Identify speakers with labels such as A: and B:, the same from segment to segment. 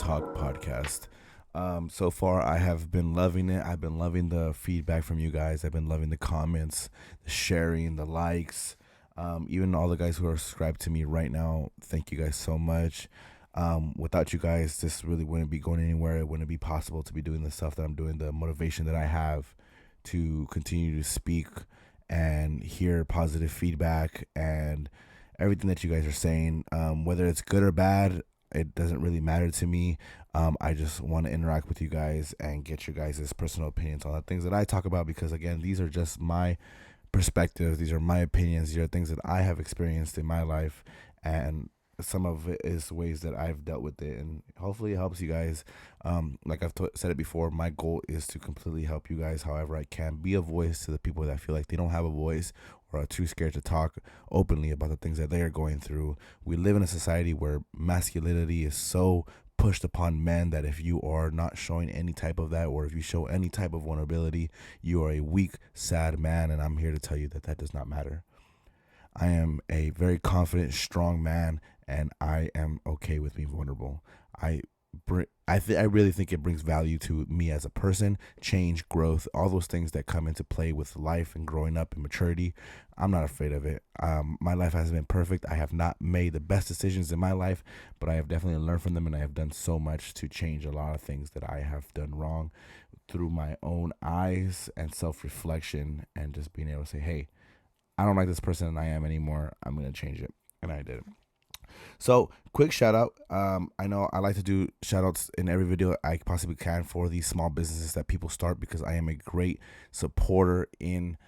A: Talk podcast. So far, I have been loving it. I've been loving the feedback from you guys. I've been loving the comments, the sharing, the likes. Even all the guys who are subscribed to me right now, thank you guys so much. Without you guys, this really wouldn't be going anywhere. It wouldn't be possible to be doing the stuff that I'm doing, the motivation that I have to continue to speak and hear positive feedback and everything that you guys are saying. Whether it's good or bad, it doesn't really matter to me. I just want to interact with you guys and get your guys' personal opinions on the things that I talk about because, again, these are just my perspectives. These are my opinions. These are things that I have experienced in my life. And some of it is ways that I've dealt with it. And hopefully it helps you guys. Like said it before, my goal is to completely help you guys however I can. Be a voice to the people that feel like they don't have a voice or are too scared to talk openly about the things that they are going through. We live in a society where masculinity is so pushed upon men that if you are not showing any type of that or if you show any type of vulnerability, you are a weak, sad man. And I'm here to tell you that that does not matter. I am a very confident, strong man, and I am okay with being vulnerable. I really think it brings value to me as a person, change, growth, all those things that come into play with life and growing up and maturity. I'm not afraid of it. My life hasn't been perfect. I have not made the best decisions in my life, but I have definitely learned from them, and I have done so much to change a lot of things that I have done wrong through my own eyes and self-reflection and just being able to say, hey, I don't like this person and I am anymore. I'm going to change it. And I did. So, quick shout out. I know I like to do shout outs in every video I possibly can for these small businesses that people start because I am a great supporter in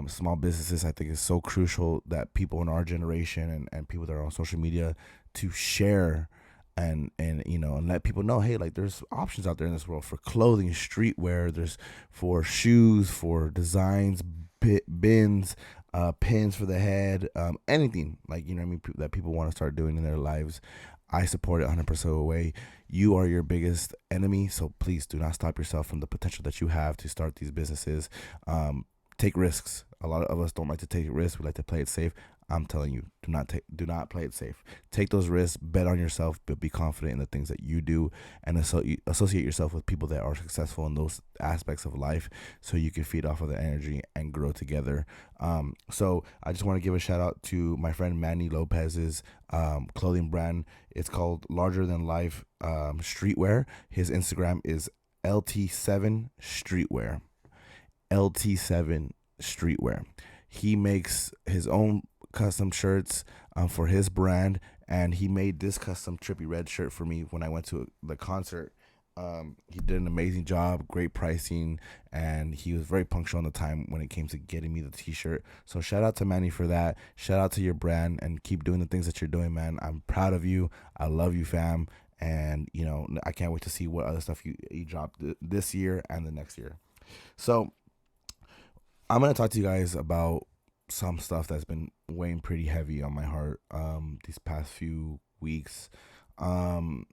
A: small businesses. I think it's so crucial that people in our generation and people that are on social media to share and and let people know, hey, like there's options out there in this world for clothing, streetwear, there's for shoes, for designs, bins, pins for the head, anything like what I mean that people want to start doing in their lives. I support it 100% away. You are your biggest enemy, so please do not stop yourself from the potential that you have to start these businesses. Take risks. A lot of us don't like to take risks. We like to play it safe. I'm telling you, do not play it safe. Take those risks, bet on yourself, but be confident in the things that you do, and associate yourself with people that are successful in those aspects of life, so you can feed off of the energy and grow together. So I just want to give a shout out to my friend Manny Lopez's clothing brand. It's called Larger Than Life Streetwear. His Instagram is LT7 Streetwear. LT7 Streetwear. He makes his own custom shirts for his brand, and he made this custom Trippy Red shirt for me when I went to the concert. He did an amazing job, great pricing, and he was very punctual on the time when it came to getting me the t-shirt. So shout out to Manny for that. Shout out to your brand, and keep doing the things that you're doing, man. I'm proud of you. I love you, fam. And I can't wait to see what other stuff you drop this year and the next year. So I'm gonna talk to you guys about some stuff that's been weighing pretty heavy on my heart these past few weeks. You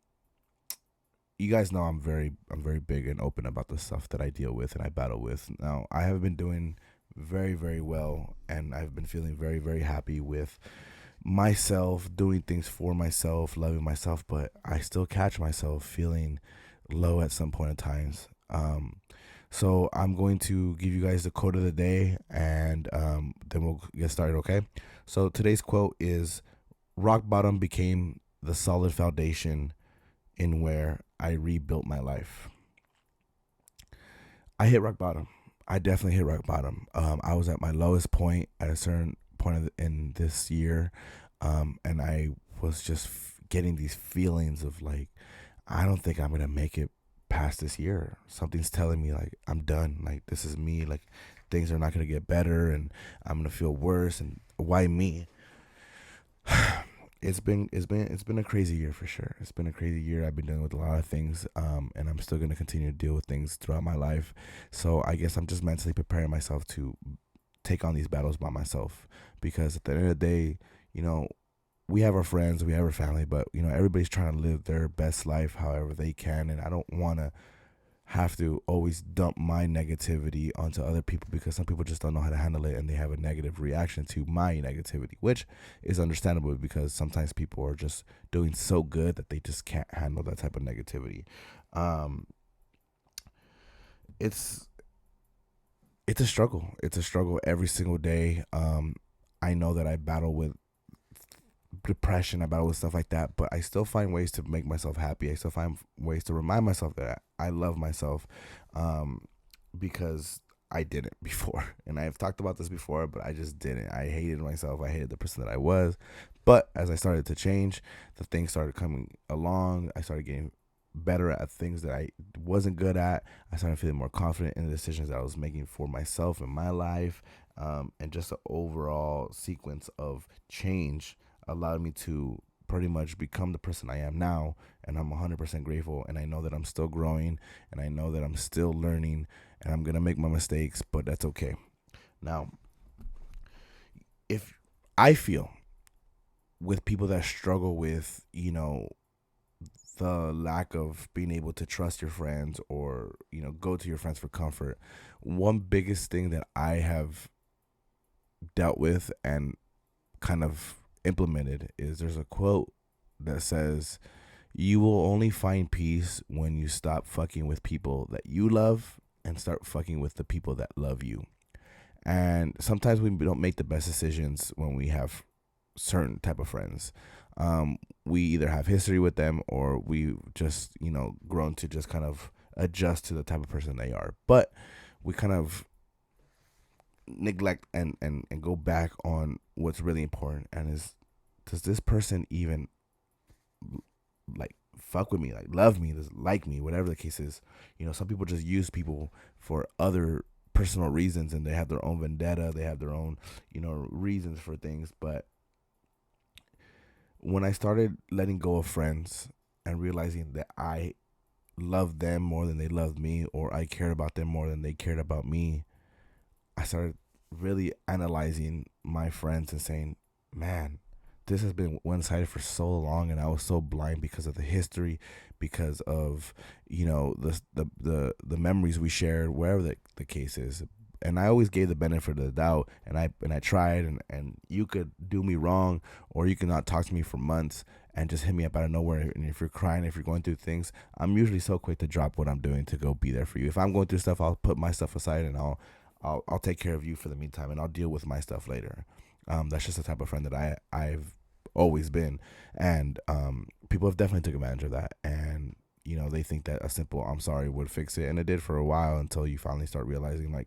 A: guys know I'm very big and open about the stuff that I deal with and I battle with. Now, I have been doing very, very well, and I've been feeling very, very happy with myself, doing things for myself, loving myself, but I still catch myself feeling low at some point in times. So I'm going to give you guys the quote of the day, and then we'll get started, okay? So today's quote is, rock bottom became the solid foundation in where I rebuilt my life. I hit rock bottom. I definitely hit rock bottom. I was at my lowest point at a certain point in this year, and I was just getting these feelings of like, I don't think I'm going to make it past this year. Something's telling me like I'm done. Like this is me. Like things are not gonna get better, and I'm gonna feel worse. And why me? It's been a crazy year for sure. It's been a crazy year. I've been dealing with a lot of things, and I'm still gonna continue to deal with things throughout my life. So I guess I'm just mentally preparing myself to take on these battles by myself, because at the end of the day, we have our friends, we have our family, but everybody's trying to live their best life however they can, and I don't want to have to always dump my negativity onto other people, because some people just don't know how to handle it and they have a negative reaction to my negativity, which is understandable because sometimes people are just doing so good that they just can't handle that type of negativity. Um, it's it's a struggle. It's a struggle every single day. I know that I battle with depression, I battle with stuff like that, but I still find ways to make myself happy. I still find ways to remind myself that I love myself, um, because I didn't before. And I've talked about this before, but I just didn't. I hated myself. I hated the person that I was. But as I started to change, the things started coming along. I started getting better at things that I wasn't good at. I started feeling more confident in the decisions that I was making for myself in my life, and just the overall sequence of change allowed me to pretty much become the person I am now. And I'm 100% grateful. And I know that I'm still growing, and I know that I'm still learning, and I'm going to make my mistakes, but that's okay. Now, if I feel with people that struggle with, the lack of being able to trust your friends, or, go to your friends for comfort, one biggest thing that I have dealt with and kind of implemented is, there's a quote that says, "You will only find peace when you stop fucking with people that you love and start fucking with the people that love you." And sometimes we don't make the best decisions when we have certain type of friends. We either have history with them, or we just, grown to just kind of adjust to the type of person they are. But we kind of neglect and go back on what's really important, and is, does this person even like fuck with me, like love me, like me, whatever the case is. Some people just use people for other personal reasons, and they have their own vendetta, they have their own, reasons for things. But when I started letting go of friends and realizing that I loved them more than they loved me, or I cared about them more than they cared about me, I started really analyzing my friends and saying, man, this has been one-sided for so long, and I was so blind because of the history, because of, the memories we shared, wherever the case is. And I always gave the benefit of the doubt, and I tried, and you could do me wrong, or you could not talk to me for months and just hit me up out of nowhere. And if you're crying, if you're going through things, I'm usually so quick to drop what I'm doing to go be there for you. If I'm going through stuff, I'll put my stuff aside, and I'll take care of you for the meantime, and I'll deal with my stuff later. That's just the type of friend that I've always been, and people have definitely took advantage of that, and they think that a simple "I'm sorry" would fix it, and it did for a while, until you finally start realizing, like,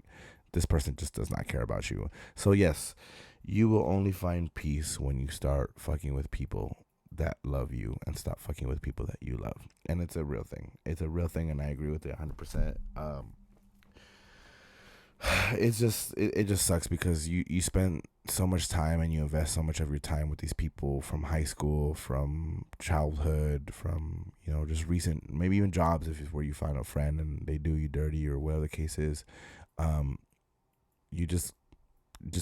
A: this person just does not care about you. So yes, you will only find peace when you start fucking with people that love you and stop fucking with people that you love. And it's a real thing. It's a real thing, and I agree with it 100%. It's just it just sucks, because you spend so much time and you invest so much of your time with these people from high school, from childhood, from just recent, maybe even jobs, if it's where you find a friend and they do you dirty, or whatever the case is. You just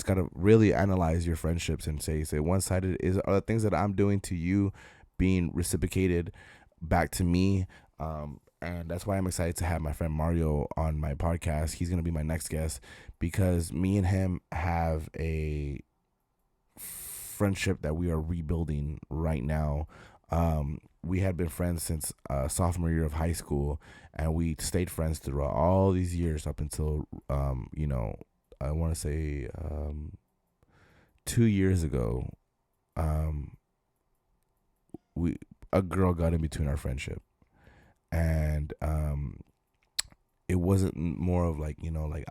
A: gotta really analyze your friendships and say one-sided are the things that I'm doing to you being reciprocated back to me. And that's why I'm excited to have my friend Mario on my podcast. He's going to be my next guest, because me and him have a friendship that we are rebuilding right now. We had been friends since sophomore year of high school, and we stayed friends throughout all these years up until, I want to say 2 years ago, we a girl got in between our friendship. And it wasn't more of like, like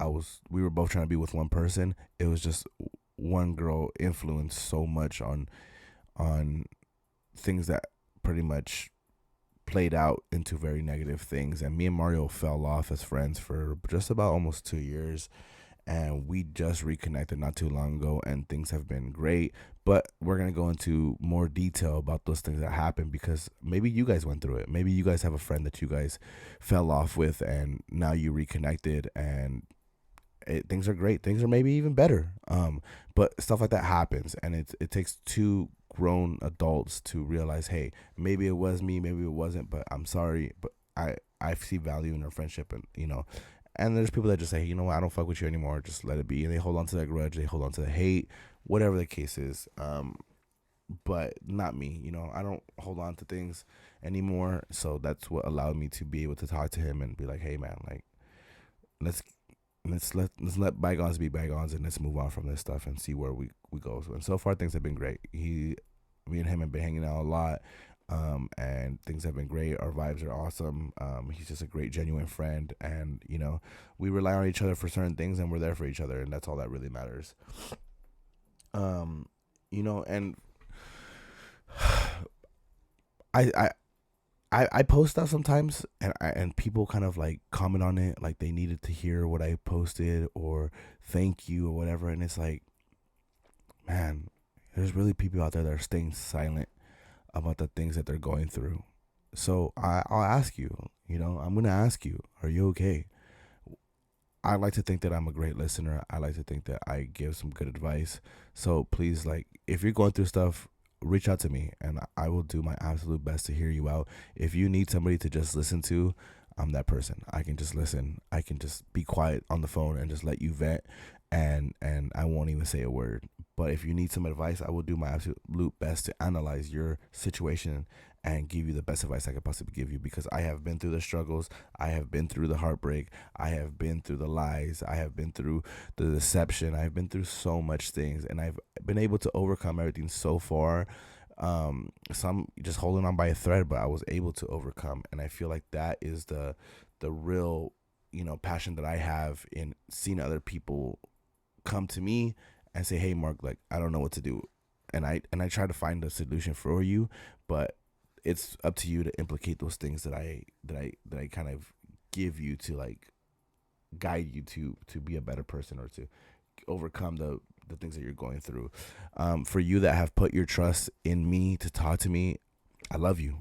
A: we were both trying to be with one person. It was just one girl influenced so much on things that pretty much played out into very negative things. And me and Mario fell off as friends for just about almost 2 years, and we just reconnected not too long ago, and things have been great. But we're going to go into more detail about those things that happened, because maybe you guys went through it. Maybe you guys have a friend that you guys fell off with, and now you reconnected, and things are great. Things are maybe even better. But stuff like that happens, and it takes two grown adults to realize, hey, maybe it was me, maybe it wasn't, but I'm sorry, but I see value in our friendship, and and there's people that just say, hey, you know what, I don't fuck with you anymore, just let it be, and they hold on to that grudge, they hold on to the hate, whatever the case is. But not me. I don't hold on to things anymore. So that's what allowed me to be able to talk to him and be like, hey man, like let's let's let bygones be bygones, and let's move on from this stuff and see where we go. And so far things have been great. Me and him have been hanging out a lot. And things have been great. Our vibes are awesome. He's just a great, genuine friend, and we rely on each other for certain things, and we're there for each other, and that's all that really matters. And I I I post stuff sometimes, and people kind of like comment on it, like they needed to hear what I posted or thank you or whatever, and it's like, man, there's really people out there that are staying silent about the things that they're going through. So I'll ask you, I'm gonna ask you, are you okay? I like to think that I'm a great listener. I like to think that I give some good advice. So please, like, if you're going through stuff, reach out to me, and I will do my absolute best to hear you out. If you need somebody to just listen to, I'm that person. I can just listen. I can just be quiet on the phone and just let you vent, and I won't even say a word. But if you need some advice, I will do my absolute best to analyze your situation and give you the best advice I could possibly give you, because I have been through the struggles, I have been through the heartbreak, I have been through the lies, I have been through the deception, I've been through so much things, and I've been able to overcome everything so far. Some just holding on by a thread, but I was able to overcome, and I feel like that is the real passion that I have in seeing other people come to me and say, hey Mark, like, I don't know what to do, and I try to find a solution for you, but it's up to you to implicate those things that I kind of give you to, like, guide you to be a better person, or to overcome the things that you're going through. For you that have put your trust in me to talk to me, I love you.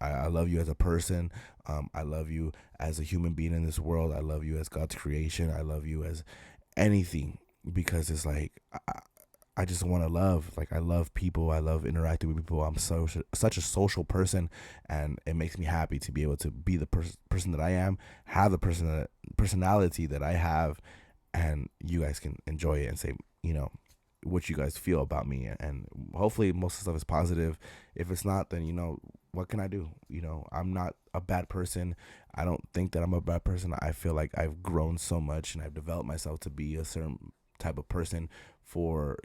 A: I love you as a person. I love you as a human being in this world. I love you as God's creation. I love you as anything, because it's like, I just want to love. Like, I love people. I love interacting with people. I'm such a social person, and it makes me happy to be able to be the person that I am, have the personality that I have, and you guys can enjoy it and say, what you guys feel about me, and hopefully most of the stuff is positive. If it's not, then what can I do? I'm not a bad person. I don't think that I'm a bad person. I feel like I've grown so much, and I've developed myself to be a certain type of person for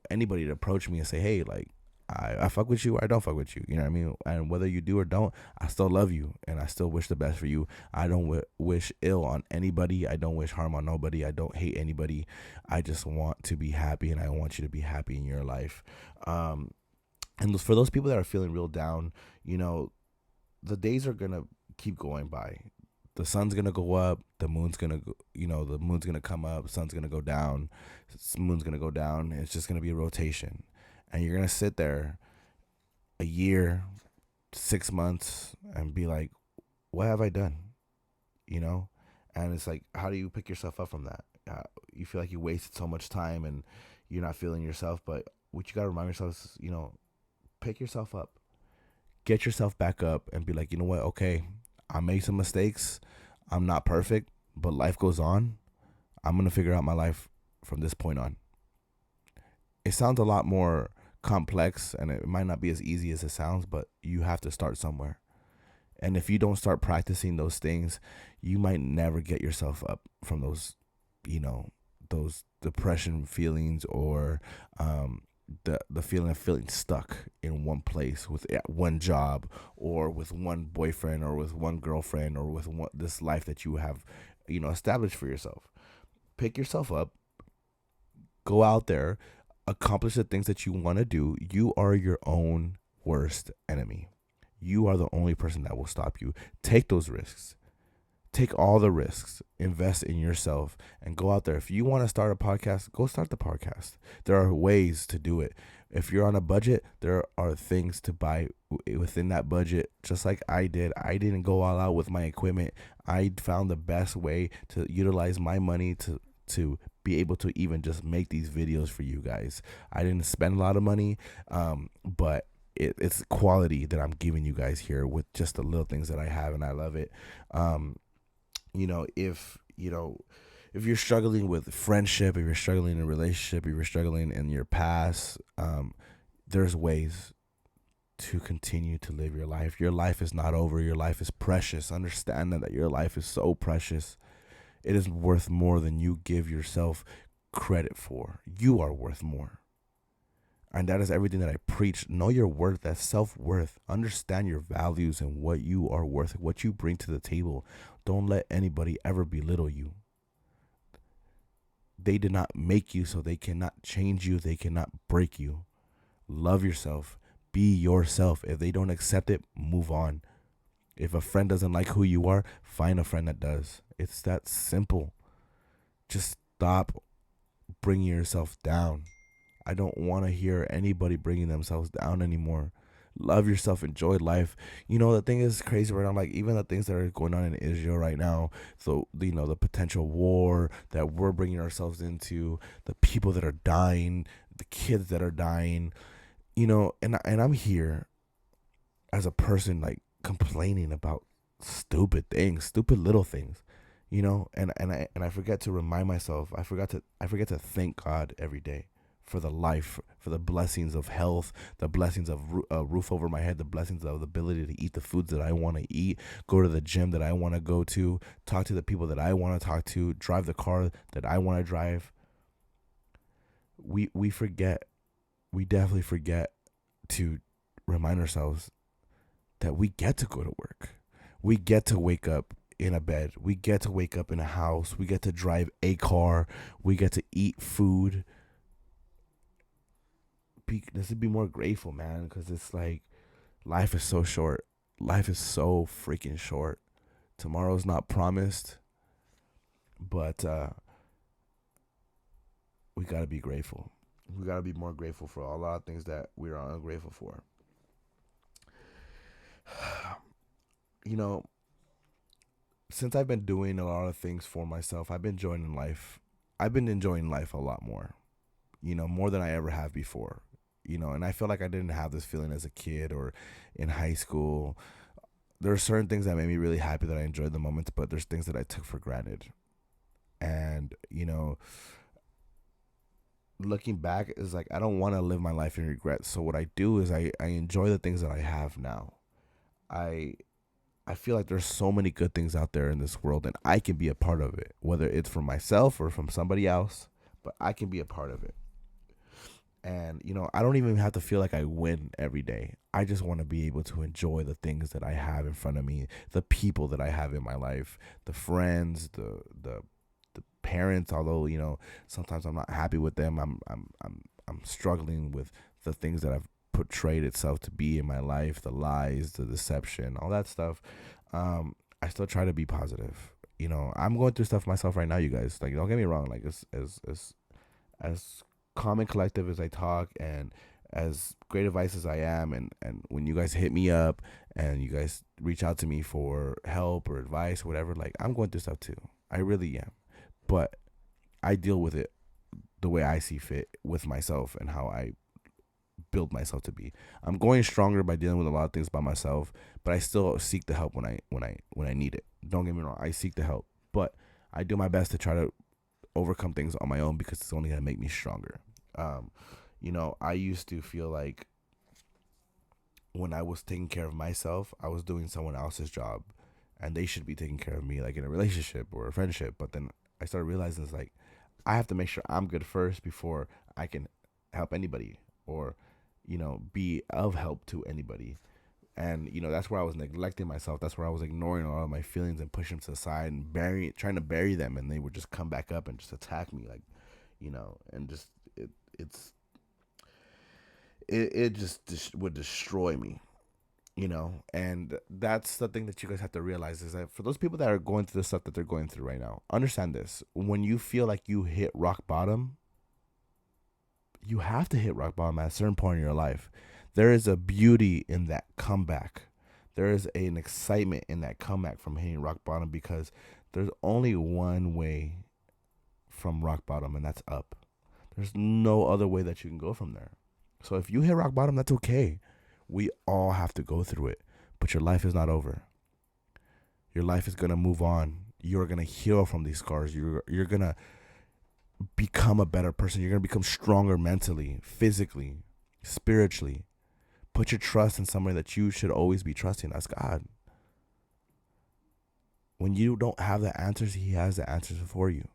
A: anybody to approach me and say, hey, like, I fuck with you, or I don't fuck with you, you know what I mean? And whether you do or don't, I still love you, and I still wish the best for you. I don't wish ill on anybody. I don't wish harm on nobody. I don't hate anybody. I just want to be happy, and I want you to be happy in your life. And for those people that are feeling real down, the days are gonna keep going by. The sun's gonna go up, the moon's gonna go, the moon's gonna come up, sun's gonna go down, moon's gonna go down. It's just gonna be a rotation, and you're gonna sit there a year, 6 months, and be like, what have I done? And it's like, how do you pick yourself up from that? You feel like you wasted so much time, and you're not feeling yourself. But what you gotta remind yourself is, pick yourself up, get yourself back up, and be like, you know what? Okay, I made some mistakes. I'm not perfect, but life goes on. I'm going to figure out my life from this point on. It sounds a lot more complex, and it might not be as easy as it sounds, but you have to start somewhere. And if you don't start practicing those things, you might never get yourself up from those, those depression feelings, or the feeling of feeling stuck in one place with one job, or with one boyfriend, or with one girlfriend, or with this life that you have established for yourself. Pick yourself up, go out there, accomplish the things that you want to do. You are your own worst enemy. You are the only person that will stop you. Take those risks. Take all the risks, invest in yourself, and go out there. If you want to start a podcast, go start the podcast. There are ways to do it. If you're on a budget, there are things to buy within that budget, just like I did. I didn't go all out with my equipment. I found the best way to utilize my money to be able to even just make these videos for you guys. I didn't spend a lot of money, but it's quality that I'm giving you guys here with just the little things that I have, and I love it. Um, if you're struggling with friendship, if you're struggling in a relationship, if you're struggling in your past, there's ways to continue to live your life. Your life is not over. Your life is precious. Understand that your life is so precious. It is worth more than you give yourself credit for. You are worth more. And that is everything that I preach. Know your worth, that self-worth. Understand your values and what you are worth, what you bring to the table. Don't let anybody ever belittle you. They did not make you, so they cannot change you. They cannot break you. Love yourself. Be yourself. If they don't accept it, move on. If a friend doesn't like who you are, find a friend that does. It's that simple. Just stop bringing yourself down. I don't want to hear anybody bringing themselves down anymore. Love yourself, enjoy life. The thing is crazy right now. Like, even the things that are going on in Israel right now, so the potential war that we're bringing ourselves into, the people that are dying, the kids that are dying, and I'm here as a person, like, complaining about stupid things, stupid little things, and I forget to remind myself. I forget to thank God every day for the life, for the blessings of health, the blessings of a roof over my head, the blessings of the ability to eat the foods that I want to eat, go to the gym that I want to go to, talk to the people that I want to talk to, drive the car that I want to drive. We definitely forget to remind ourselves that we get to go to work. We get to wake up in a bed. We get to wake up in a house. We get to drive a car. We get to eat food. Let's be more grateful, man, because it's like life is so short. Life is so freaking short. Tomorrow's not promised, but we gotta be grateful. We gotta be more grateful for a lot of things that we are ungrateful for. Since I've been doing a lot of things for myself, I've been enjoying life. I've been enjoying life a lot more, more than I ever have before. And I feel like I didn't have this feeling as a kid or in high school. There are certain things that made me really happy that I enjoyed the moments, but there's things that I took for granted. And, looking back is like, I don't want to live my life in regret. So what I do is I enjoy the things that I have now. I feel like there's so many good things out there in this world, and I can be a part of it, whether it's from myself or from somebody else, but I can be a part of it. And, I don't even have to feel like I win every day. I just want to be able to enjoy the things that I have in front of me, the people that I have in my life, the friends, the parents, although, sometimes I'm not happy with them. I'm struggling with the things that I've portrayed itself to be in my life, the lies, the deception, all that stuff. I still try to be positive. I'm going through stuff myself right now, you guys. Like, don't get me wrong. Like, as calm and collective as I talk, and as great advice as I am, and when you guys hit me up and you guys reach out to me for help or advice or whatever, like, I'm going through stuff too. I really am. But I deal with it the way I see fit with myself and how I build myself to be. I'm going stronger by dealing with a lot of things by myself, but I still seek the help when I need it. Don't get me wrong, I seek the help, but I do my best to try to overcome things on my own because it's only gonna make me stronger. I used to feel like when I was taking care of myself, I was doing someone else's job, and they should be taking care of me, like in a relationship or a friendship. But then I started realizing it's like I have to make sure I'm good first before I can help anybody or be of help to anybody. And that's where I was neglecting myself. That's where I was ignoring all of my feelings and pushing them to the side and trying to bury them, and they would just come back up and just attack me, like, and just it just would destroy me, and that's the thing that you guys have to realize, is that for those people that are going through the stuff that they're going through right now, understand this: when you feel like you hit rock bottom, you have to hit rock bottom at a certain point in your life. There is a beauty in that comeback. There is an excitement in that comeback from hitting rock bottom, because there's only one way from rock bottom, and that's up. There's no other way that you can go from there. So if you hit rock bottom, that's okay. We all have to go through it, but your life is not over. Your life is gonna move on. You're gonna heal from these scars. You're gonna become a better person. You're gonna become stronger mentally, physically, spiritually. Put your trust in somebody that you should always be trusting. That's God. When you don't have the answers, He has the answers for you.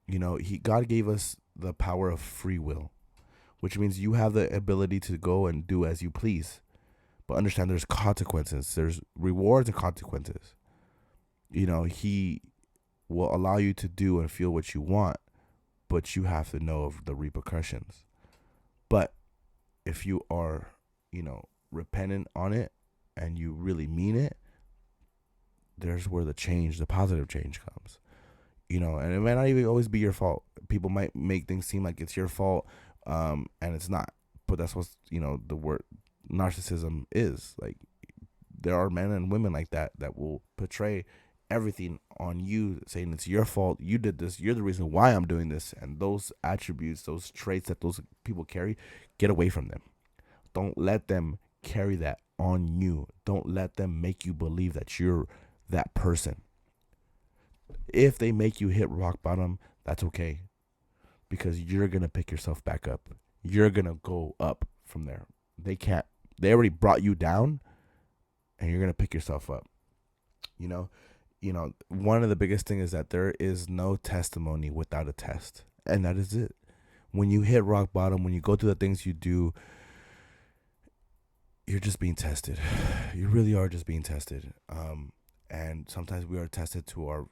A: You know, God gave us the power of free will, which means you have the ability to go and do as you please. But understand there's consequences. There's rewards and consequences. You know, He will allow you to do and feel what you want, but you have to know of the repercussions. But if you are, you know, repentant on it and you really mean it, there's where the change, the positive change comes. You know, and it might not even always be your fault. People might make things seem like it's your fault, and it's not. But that's what's, you know, the word narcissism is. Like, there are men and women like that will portray everything on you, saying it's your fault, you did this, you're the reason why I'm doing this. And those attributes, those traits that those people carry, get away from them. Don't let them carry that on you. Don't let them make you believe that you're that person. If they make you hit rock bottom, that's okay, because you're going to pick yourself back up. You're going to go up from there. They already brought you down, and you're going to pick yourself up. You know, one of the biggest things is that there is no testimony without a test. And that is it. When you hit rock bottom, when you go through the things you do, you're just being tested. You really are just being tested. And sometimes we are tested to our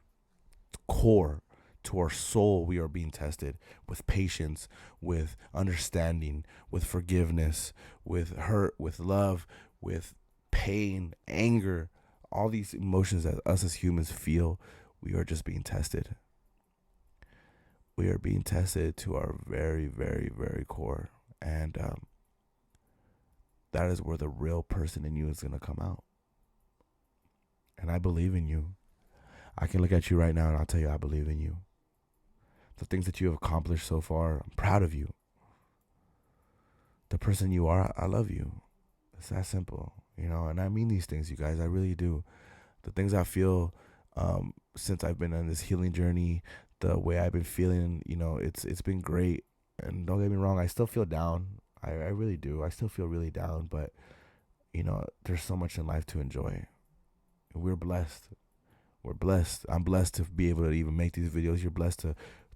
A: core, to our soul. We are being tested with patience, with understanding, with forgiveness, with hurt, with love, with pain, anger, all these emotions that us as humans feel. We are just being tested. We are being tested to our very, very, very core. And that is where the real person in you is going to come out. And I believe in you. I can look at you right now and I'll tell you I believe in you. The things that you have accomplished so far, I'm proud of you. The person you are, I love you. It's that simple, you know, and I mean these things, you guys. I really do. The things I feel since I've been on this healing journey, the way I've been feeling, you know, it's been great. And don't get me wrong, I still feel down. I really do. I still feel really down, but, you know, there's so much in life to enjoy. We're blessed. We're blessed. I'm blessed to be able to even make these videos. You're blessed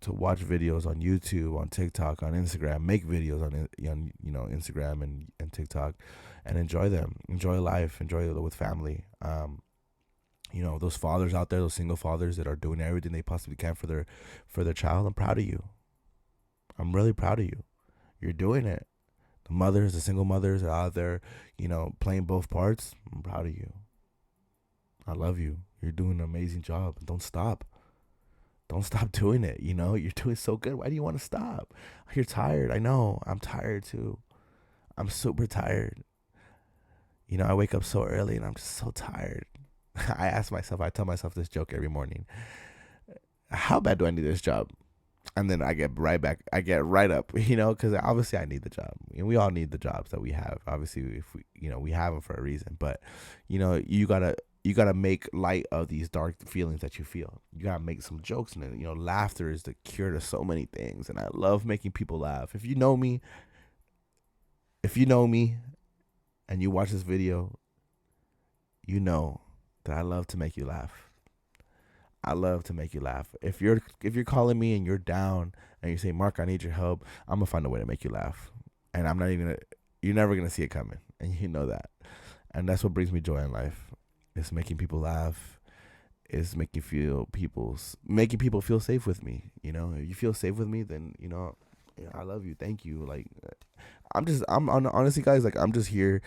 A: to watch videos on YouTube, on TikTok, on Instagram, make videos on you know, Instagram and TikTok, and enjoy them. Enjoy life. Enjoy it with family. You know, those fathers out there, those single fathers that are doing everything they possibly can for their child. I'm proud of you. I'm really proud of you. You're doing it. The mothers, the single mothers are out there, you know, playing both parts. I'm proud of you. I love you. You're doing an amazing job. Don't stop. Don't stop doing it. You know, you're doing so good. Why do you want to stop? You're tired. I know. I'm tired too. I'm super tired. You know, I wake up so early and I'm just so tired. I tell myself this joke every morning. How bad do I need this job? And then I get right up, you know, because obviously I need the job. And we all need the jobs that we have. Obviously, if we, you know, we have them for a reason. But, you know, you gotta make light of these dark feelings that you feel. You gotta make some jokes, and you know, laughter is the cure to so many things. And I love making people laugh. If you know me, and you watch this video, you know that I love to make you laugh. I love to make you laugh. If you're calling me and you're down and you say, Mark, I need your help, I'm gonna find a way to make you laugh. And you're never gonna see it coming. And you know that. And that's what brings me joy in life. It's making people laugh. It's making people feel safe with me. You know, if you feel safe with me, then, you know, I love you. Thank you. Like, honestly, guys, like, I'm just here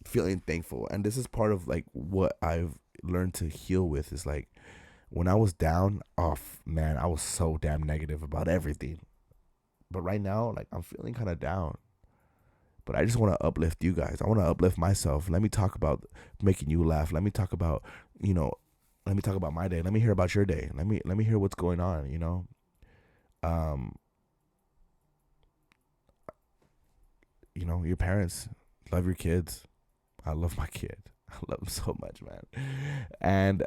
A: feeling thankful. And this is part of like what I've learned to heal with, is like, when I was down, man, I was so damn negative about everything. But right now, like, I'm feeling kind of down. But I just want to uplift you guys. I want to uplift myself. Let me talk about making you laugh. Let me talk about, you know, let me talk about my day. Let me hear about your day. Let me hear what's going on, you know. your parents. Love your kids. I love my kid. I love him so much, man. And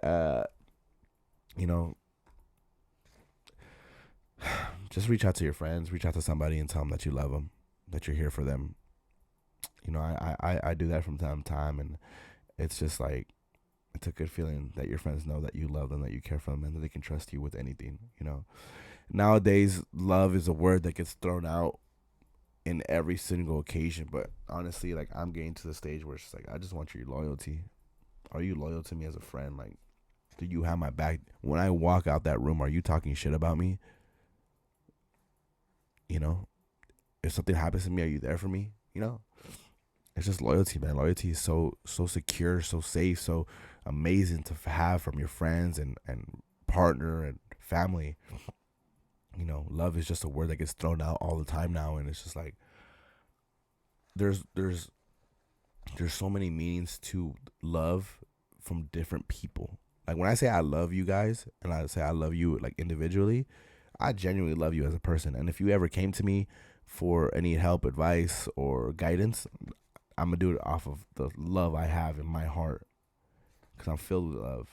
A: you know, just reach out to your friends, reach out to somebody and tell them that you love them, that you're here for them. I do that from time to time, and it's just like, it's a good feeling that your friends know that you love them, that you care for them, and that they can trust you with anything. Nowadays, love is a word that gets thrown out in every single occasion. But honestly, like, I'm getting to the stage where it's just like, I just want your loyalty. Are you loyal to me as a friend? Like, do you have my back? When I walk out that room, are you talking shit about me? If something happens to me, are you there for me? It's just loyalty, man. Loyalty is so secure, so safe, so amazing to have from your friends and partner and family. Love is just a word that gets thrown out all the time now, and it's just like, there's so many meanings to love from different people. Like, when I say I love you guys, and I say I love you, like, individually, I genuinely love you as a person. And if you ever came to me for any help, advice, or guidance, I'm gonna do it off of the love I have in my heart, because I'm filled with love.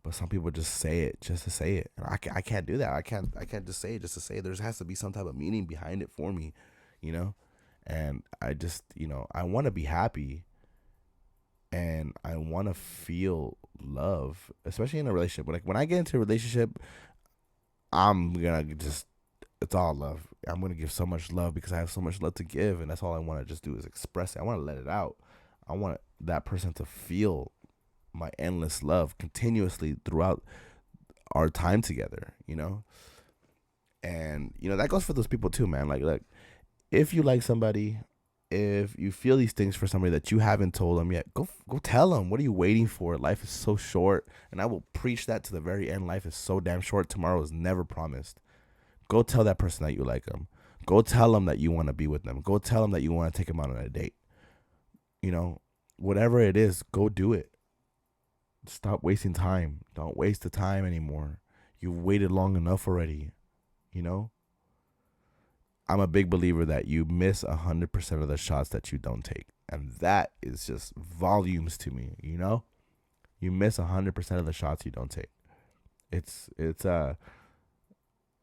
A: But some people just say it just to say it, and I can't do that. I can't just say it just to say it. There has to be some type of meaning behind it for me, And I just, I want to be happy, and I want to feel love, especially in a relationship. But, like, when I get into a relationship, I'm gonna just, it's all love. I'm gonna give so much love because I have so much love to give, and that's all I want to just do is express it. I want to let it out. I want that person to feel my endless love continuously throughout our time together, And that goes for those people too, man. Like, if you like somebody, if you feel these things for somebody that you haven't told them yet, go tell them. What are you waiting for? Life is so short, and I will preach that to the very end. Life is so damn short. Tomorrow is never promised. Go tell that person that you like them. Go tell them that you want to be with them. Go tell them that you want to take them out on a date. Whatever it is, go do it. Stop wasting time. Don't waste the time anymore. You've waited long enough already. I'm a big believer that you miss 100% of the shots that you don't take. And that is just volumes to me, You miss 100% of the shots you don't take. It's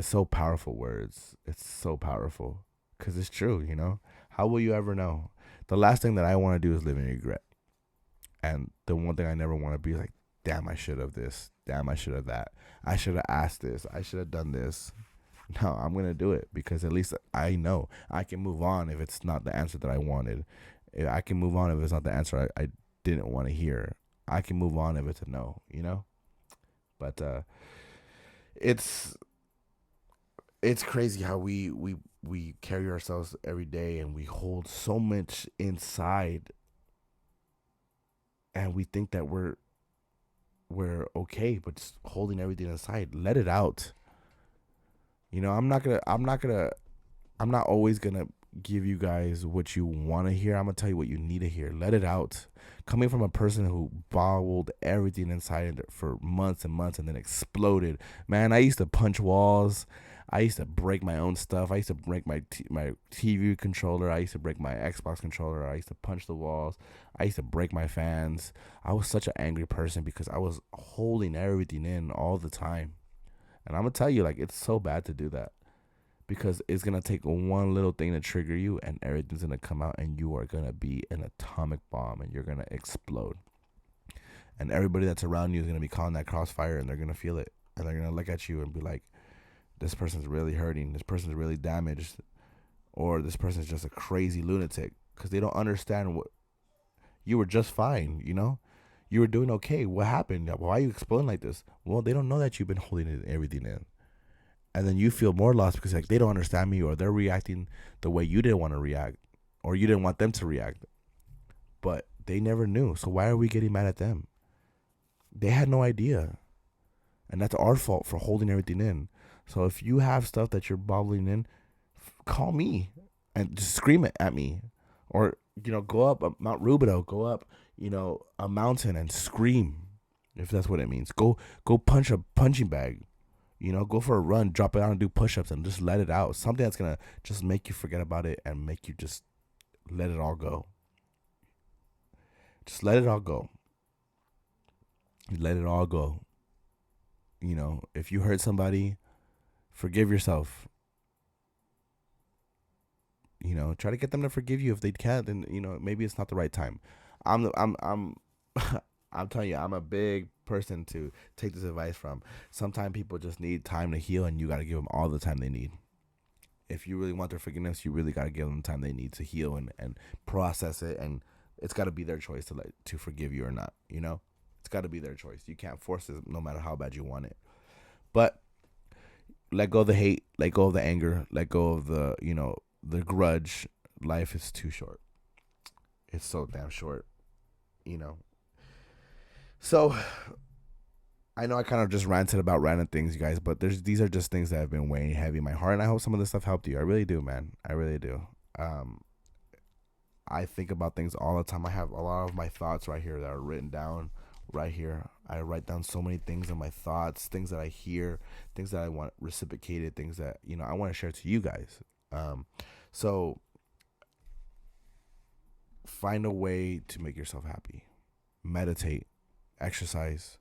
A: so powerful words. It's so powerful because it's true, How will you ever know? The last thing that I want to do is live in regret. And the one thing I never want to be like, damn, I should have this. Damn, I should have that. I should have asked this. I should have done this. No, I'm going to do it because at least I know I can move on if it's not the answer that I wanted. I can move on if it's not the answer I didn't want to hear. I can move on if it's a no, But it's crazy how we carry ourselves every day and we hold so much inside, and we think that we're okay, but just holding everything inside. Let it out. I'm not always gonna give you guys what you want to hear. I'm gonna tell you what you need to hear. Let it out. Coming from a person who bottled everything inside for months and months and then exploded. Man, I used to punch walls. I used to break my own stuff. I used to break my TV controller. I used to break my Xbox controller. I used to punch the walls. I used to break my fans. I was such an angry person because I was holding everything in all the time. And I'm going to tell you, like, it's so bad to do that because it's going to take one little thing to trigger you and everything's going to come out and you are going to be an atomic bomb and you're going to explode. And everybody that's around you is going to be caught in that crossfire and they're going to feel it. And they're going to look at you and be like, this person's really hurting. This person's really damaged. Or this person's just a crazy lunatic because they don't understand what you were just fine, You were doing okay. What happened? Why are you exploding like this? Well, they don't know that you've been holding everything in. And then you feel more lost because like they don't understand me or they're reacting the way you didn't want to react or you didn't want them to react. But they never knew. So why are we getting mad at them? They had no idea. And that's our fault for holding everything in. So if you have stuff that you're bottling in, call me and just scream it at me. Or, go up Mount Rubidoux, go up, a mountain and scream, if that's what it means. Go punch a punching bag, go for a run, drop it out and do push-ups and just let it out. Something that's going to just make you forget about it and make you just let it all go. Just let it all go. Let it all go. You know, if you hurt somebody, forgive yourself. You know, try to get them to forgive you. If they can't, then you know maybe it's not the right time. I'm I'm telling you, I'm a big person to take this advice from. Sometimes people just need time to heal, and you got to give them all the time they need. If you really want their forgiveness, you really got to give them the time they need to heal and process it. And it's got to be their choice to forgive you or not. You know, it's got to be their choice. You can't force it, no matter how bad you want it. But let go of the hate, let go of the anger, let go of the the grudge. Life is too short. It's so damn short. You know. So I know I kind of just ranted about random things, you guys, but these are just things that have been weighing heavy in my heart, and I hope some of this stuff helped you. I really do, man. I really do. Um, I think about things all the time. I have a lot of my thoughts right here that are written down right here. I write down so many things in my thoughts, things that I hear, things that I want reciprocated, things that I want to share to you guys. Um, so find a way to make yourself happy. Meditate, exercise,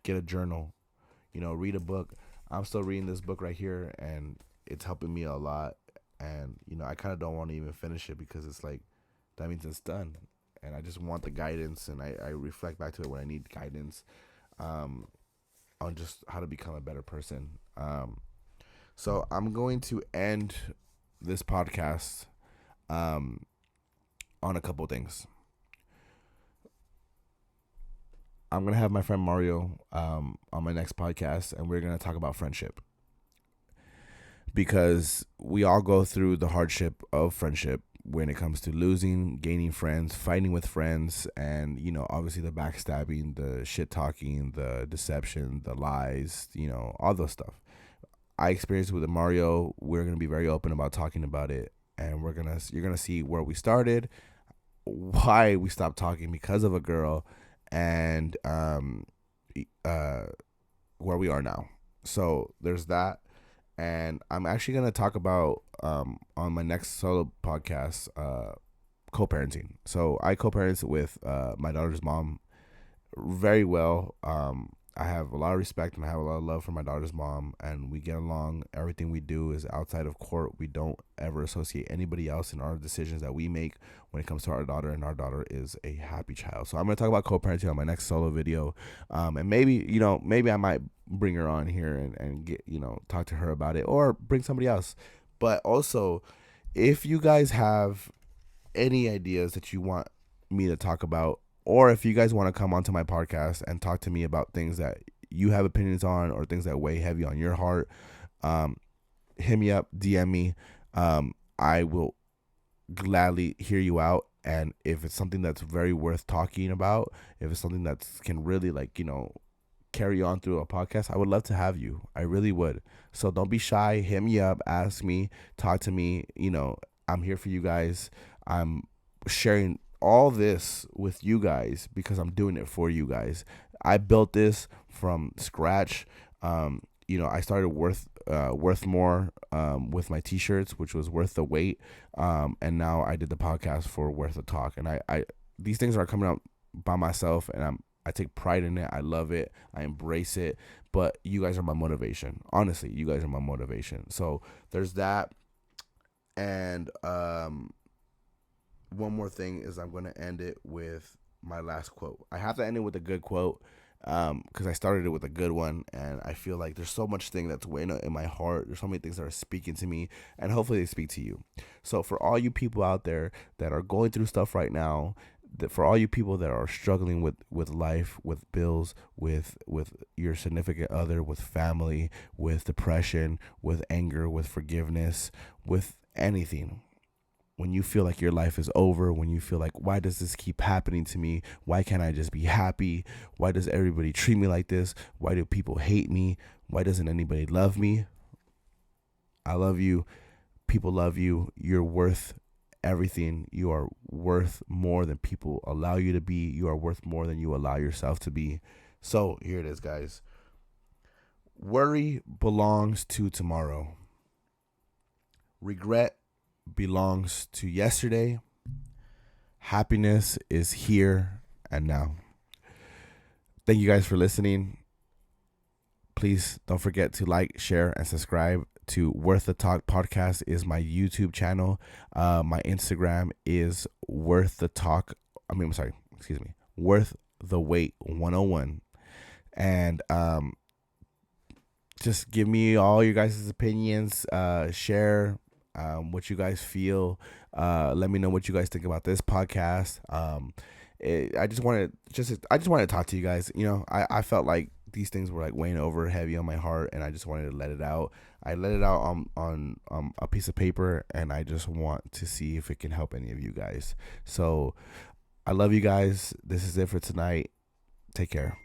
A: get a journal, read a book. I'm still reading this book right here, and it's helping me a lot. And I kind of don't want to even finish it because it's like that means it's done, and I just want the guidance, and I reflect back to it when I need guidance, on just how to become a better person. So I'm going to end this podcast on a couple things. I'm going to have my friend Mario on my next podcast, and we're going to talk about friendship. Because we all go through the hardship of friendship when it comes to losing, gaining friends, fighting with friends, and, obviously the backstabbing, the shit talking, the deception, the lies, all those stuff. I experienced it with Mario. We're going to be very open about talking about it, and you're going to see where we started, why we stopped talking because of a girl, and where we are now. So there's that, and I'm actually gonna talk about on my next solo podcast co-parenting. So I co-parent with my daughter's mom very well. I have a lot of respect and I have a lot of love for my daughter's mom, and we get along. Everything we do is outside of court. We don't ever associate anybody else in our decisions that we make when it comes to our daughter, and our daughter is a happy child. So I'm going to talk about co-parenting on my next solo video, and maybe I might bring her on here and get talk to her about it, or bring somebody else. But also, if you guys have any ideas that you want me to talk about, or if you guys want to come onto my podcast and talk to me about things that you have opinions on or things that weigh heavy on your heart, hit me up, DM me. I will gladly hear you out. And if it's something that's very worth talking about, if it's something that can really carry on through a podcast, I would love to have you. I really would. So don't be shy. Hit me up, ask me, talk to me. I'm here for you guys. I'm sharing all this with you guys because I'm doing it for you guys. I built this from scratch. I started worth more with my t-shirts, which was worth the wait. And now I did the podcast for Worth the Talk. And I these things are coming out by myself, and I take pride in it. I love it. I embrace it. But you guys are my motivation. Honestly, you guys are my motivation. So there's that. And one more thing is I'm going to end it with my last quote. I have to end it with a good quote because I started it with a good one, and I feel like there's so much thing that's weighing in my heart. There's so many things that are speaking to me, and hopefully they speak to you. So for all you people out there that are going through stuff right now, for all you people that are struggling with life, with bills, with your significant other, with family, with depression, with anger, with forgiveness, with anything, when you feel like your life is over, when you feel like, why does this keep happening to me? Why can't I just be happy? Why does everybody treat me like this? Why do people hate me? Why doesn't anybody love me? I love you. People love you. You're worth everything. You are worth more than people allow you to be. You are worth more than you allow yourself to be. So here it is, guys. Worry belongs to tomorrow. Regret belongs to yesterday. Happiness is here and now. Thank you guys for listening. Please don't forget to like, share, and subscribe to Worth the Talk podcast is my YouTube channel. My Instagram is Worth the Talk. Worth the Wait 101. And just give me all your guys' opinions. Share what you guys feel. Let me know what you guys think about this podcast. I just wanted to talk to you guys. I felt like these things were like weighing over heavy on my heart, and I just wanted to let it out. I let it out on a piece of paper, and I just want to see if it can help any of you guys. So I love you guys. This is it for tonight. Take care.